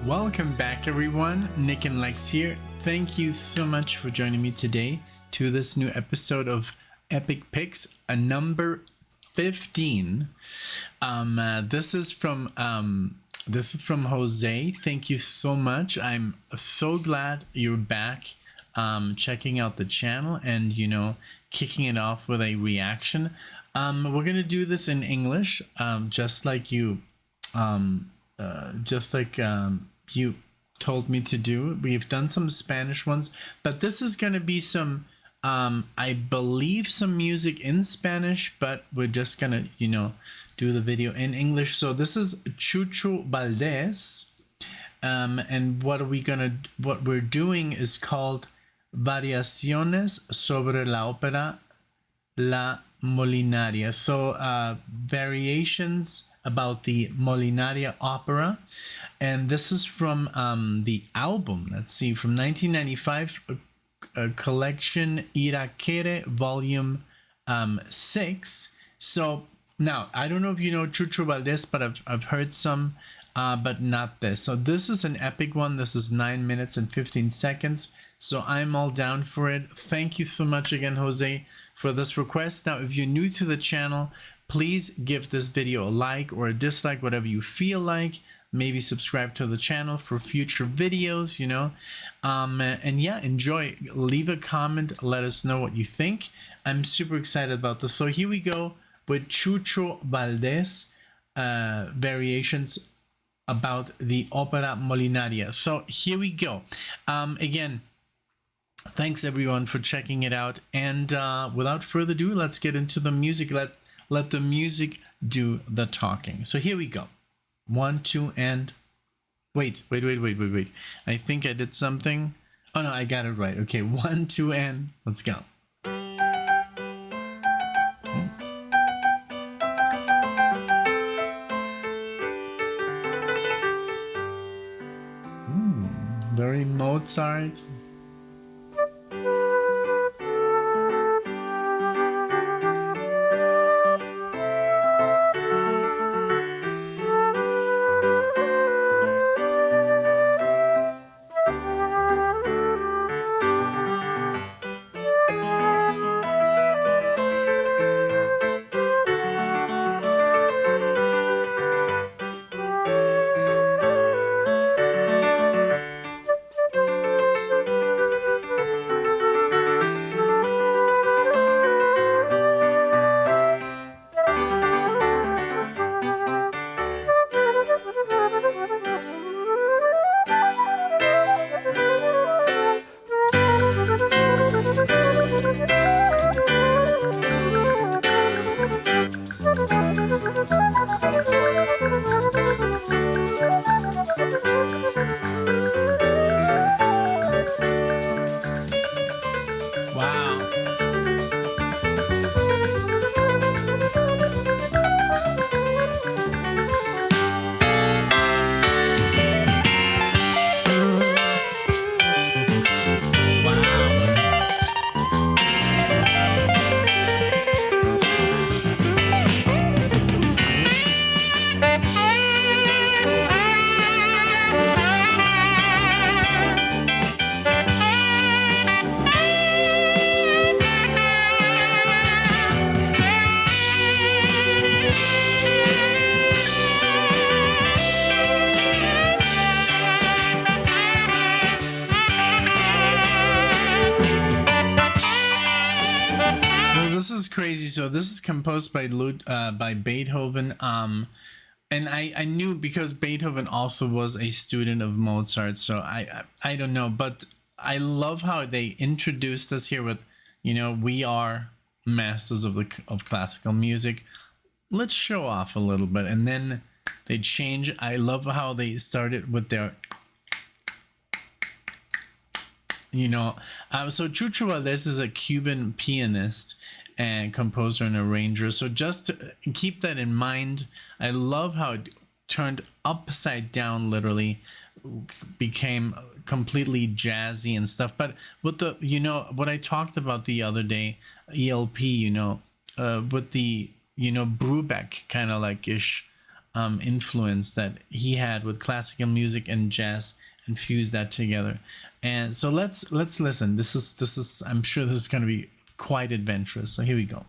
Welcome back, everyone. NicknLex here. Thank you so much for joining me today to this new episode of Epic Picks, number 15. This is from Jose. Thank you so much. I'm so glad you're back, checking out the channel and kicking it off with a reaction. We're gonna do this in English, just like you told me to do. We've done some Spanish ones, but this is going to be some, I believe, some music in Spanish, but we're just going to, do the video in English. So this is CHUCHO VALDES. And what we're doing is called Variaciones sobre la ópera La Molinaria. So variations about the Molinaria opera, and this is from the album, let's see, from 1995, collection Irakere volume 6. So now I don't know if you know CHUCHO VALDES, but I've heard some, but not this. So this is an epic one. This is 9 minutes and 15 seconds, so I'm all down for it. Thank you so much again, Jose, for this request. Now, if you're new to the channel, please give this video a like or a dislike, whatever you feel like. Maybe subscribe to the channel for future videos, and yeah, enjoy. Leave a comment, let us know what you think. I'm super excited about this. So here we go with CHUCHO VALDES, variations about the opera Molinaria. So here we go. Again, thanks everyone for checking it out, and without further ado, let's get into the music. Let the music do the talking. So here we go. 1, 2, and wait. I think I did something. Oh no, I got it right. Okay, 1, 2, and let's go. Very Mozart. Crazy. So this is composed by Beethoven, and I knew, because Beethoven also was a student of Mozart, so I don't know, but I love how they introduced us here with, we are masters of classical music, let's show off a little bit, and then they change. I love how they started with their so CHUCHO VALDES is a Cuban pianist and composer and arranger. So just to keep that in mind. I love how it turned upside down, literally became completely jazzy and stuff. But with the, what I talked about the other day, ELP, with the, Brubeck kind of like ish influence that he had with classical music and jazz, and fuse that together. And so let's listen. This is I'm sure this is going to be quite adventurous. So here we go.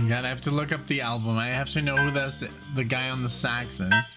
God, I have to look up the album. I have to know who the guy on the sax is.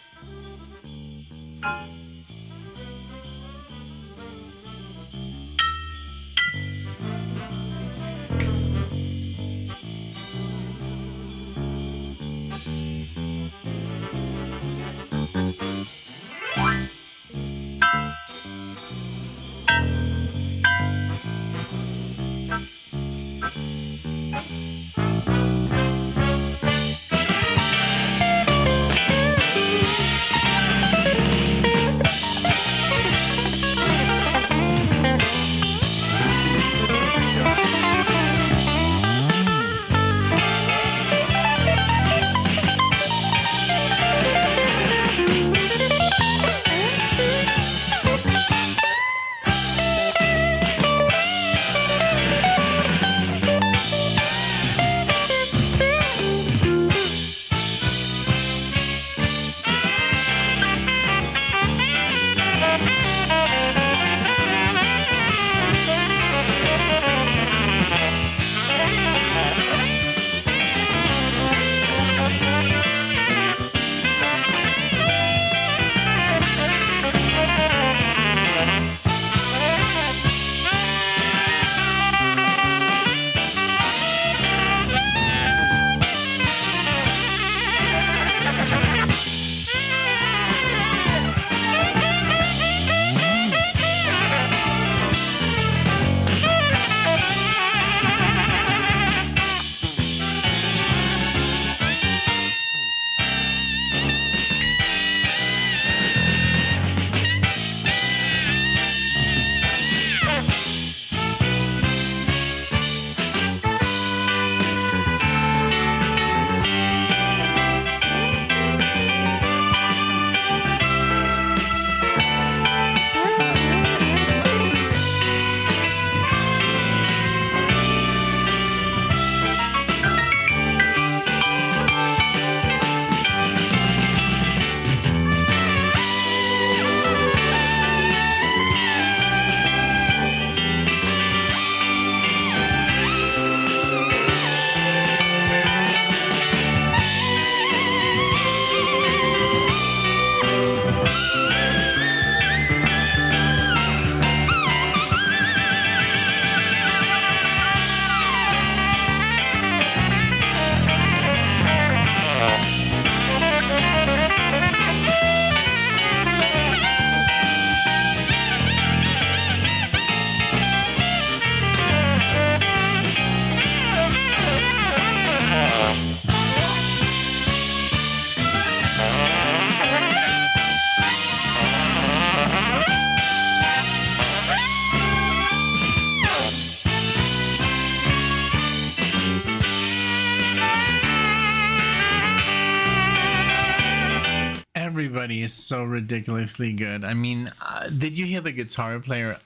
Everybody is so ridiculously good. I mean, did you hear the guitar player?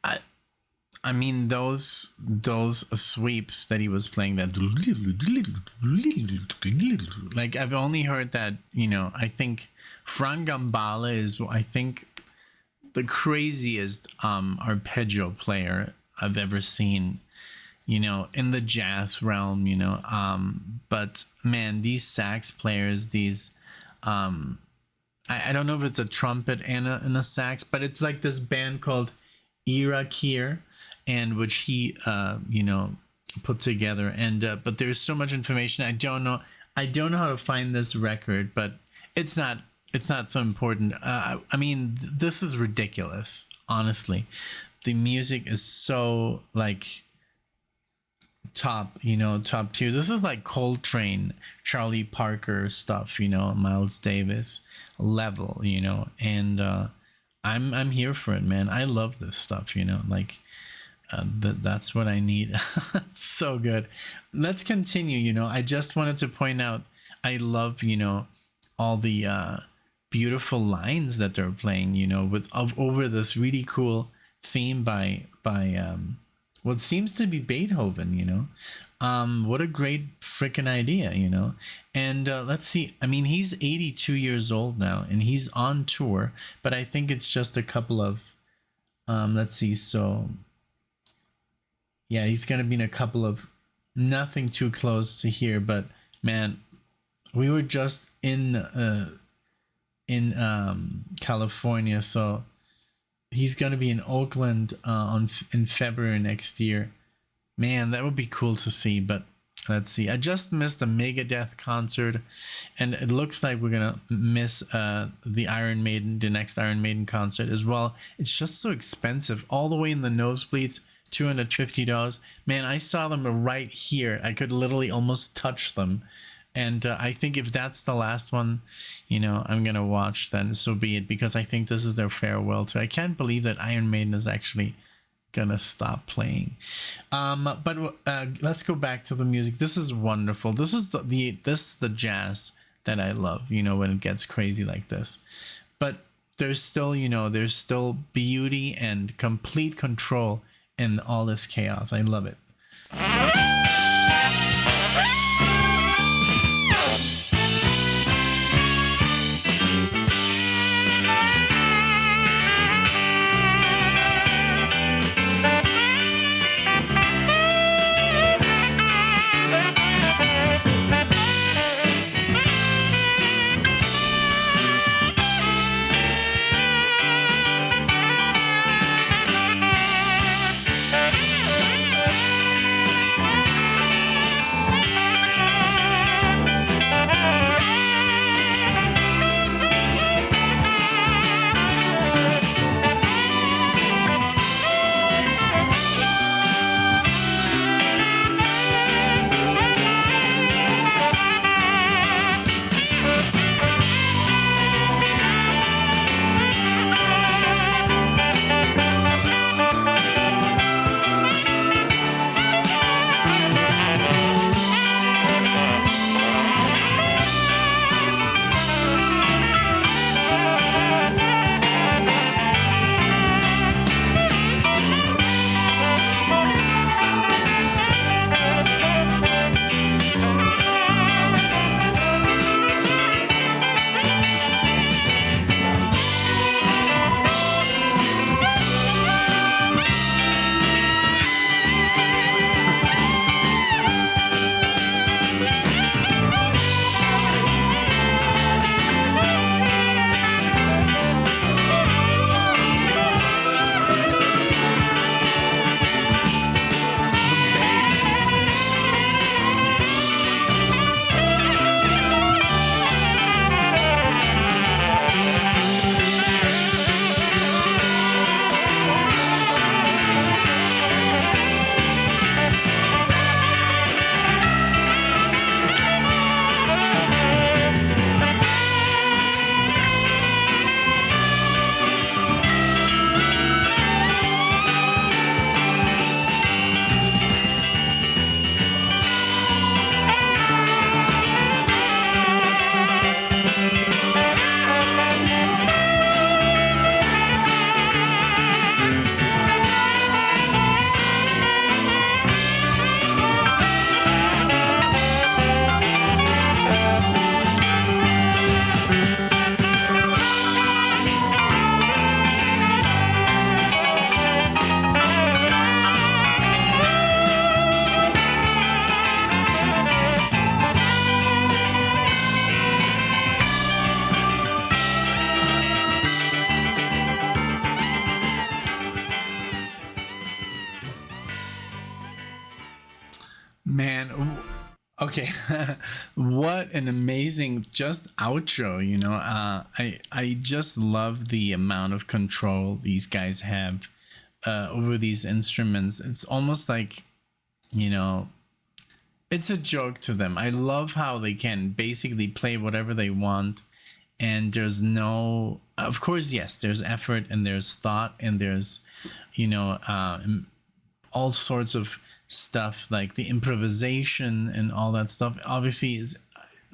I mean, those sweeps that he was playing, that like, I've only heard that, you know, I think Frank Gambale is, I think, the craziest arpeggio player I've ever seen, you know, in the jazz realm, you know. But man, these sax players, these I don't know if it's a trumpet and a sax, but it's like this band called Irakere, and which he you know, put together. And but there's so much information. I don't know how to find this record, but it's not so important. I mean, this is ridiculous, honestly. The music is so like top, you know, top tier. This is like Coltrane, Charlie Parker stuff, you know, Miles Davis level, you know. And I'm here for it, man. I love this stuff, you know, like that's what I need. So good. Let's continue. You know, I just wanted to point out, I love, you know, all the beautiful lines that they're playing, you know, with over this really cool theme by what seems to be Beethoven, you know. What a great freaking idea, you know. And let's see, I mean, he's 82 years old now and he's on tour, but I think it's just a couple of let's see, so yeah, he's gonna be in a couple of, nothing too close to here, but man, we were just in California, so he's gonna be in Oakland in February next year. Man, that would be cool to see. But let's see, I just missed the Megadeth concert, and it looks like we're gonna miss the Iron Maiden, the next Iron Maiden concert as well. It's just so expensive, all the way in the nosebleeds, $250. Man, I saw them right here. I could literally almost touch them. And I think if that's the last one, you know, I'm gonna watch, then so be it, because I think this is their farewell too. I can't believe that Iron Maiden is actually gonna stop playing. But let's go back to the music. This is wonderful. This is the jazz that I love, you know, when it gets crazy like this. But there's still, you know, there's still beauty and complete control in all this chaos. I love it. Man, okay. What an amazing just outro, you know. I just love the amount of control these guys have over these instruments. It's almost like, you know, it's a joke to them. I love how they can basically play whatever they want, and there's no, of course, yes, there's effort and there's thought and there's, you know, all sorts of stuff like the improvisation and all that stuff. Obviously, is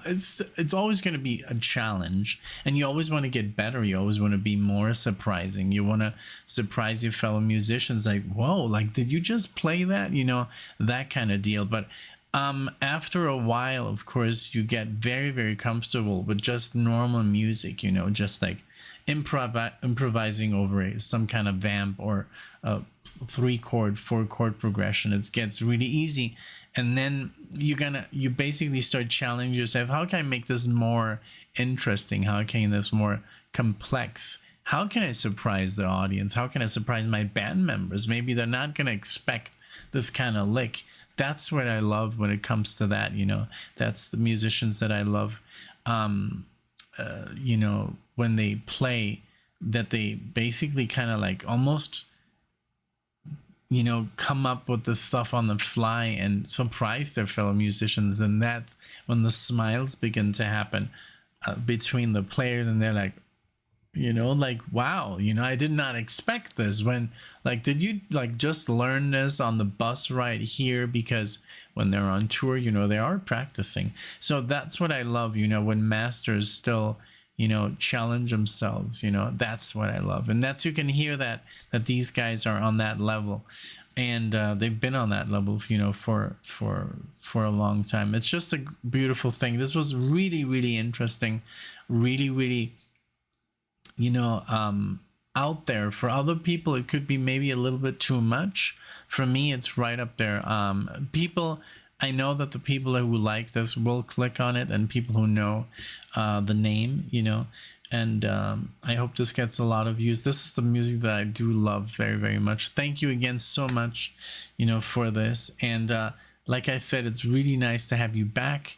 it's always going to be a challenge, and you always want to get better. You always want to be more surprising. You want to surprise your fellow musicians, like, whoa, like, did you just play that, you know, that kind of deal. But after a while, of course, you get very, very comfortable with just normal music, you know, just like improvising over some kind of vamp or a 3-chord, 4-chord progression. It gets really easy, and then you basically start challenging yourself. How can I make this more interesting? How can this more complex? How can I surprise the audience? How can I surprise my band members? Maybe they're not gonna expect this kind of lick. That's what I love when it comes to that, you know. That's the musicians that I love. You know, when they play, that they basically kind of like almost, you know, come up with the stuff on the fly and surprise their fellow musicians. And that's when the smiles begin to happen between the players, and they're like, you know, like, wow, you know, I did not expect this. When, like, did you like just learn this on the bus ride here? Because when they're on tour, you know, they are practicing. So that's what I love, you know, when masters still, you know, challenge themselves, you know. That's what I love. And that's, you can hear that these guys are on that level, and they've been on that level, you know, for a long time. It's just a beautiful thing. This was really, really interesting, really, really, you know, out there. For other people, it could be maybe a little bit too much. For me, it's right up there. People, I know that the people who like this will click on it, and people who know the name, you know, and I hope this gets a lot of views. This is the music that I do love very, very much. Thank you again so much, you know, for this. And like I said, it's really nice to have you back.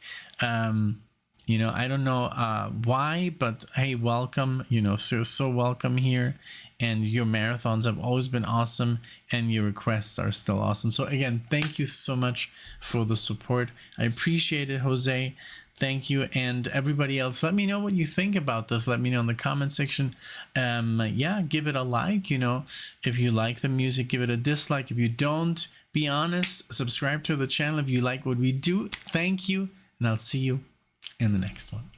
You know, I don't know why, but hey, welcome, you know, so welcome here. And your marathons have always been awesome, and your requests are still awesome. So again, thank you so much for the support. I appreciate it, Jose. Thank you. And everybody else, let me know what you think about this. Let me know in the comment section. Yeah, give it a like, you know, if you like the music. Give it a dislike if you don't. Be honest. Subscribe to the channel if you like what we do. Thank you, and I'll see you in the next one.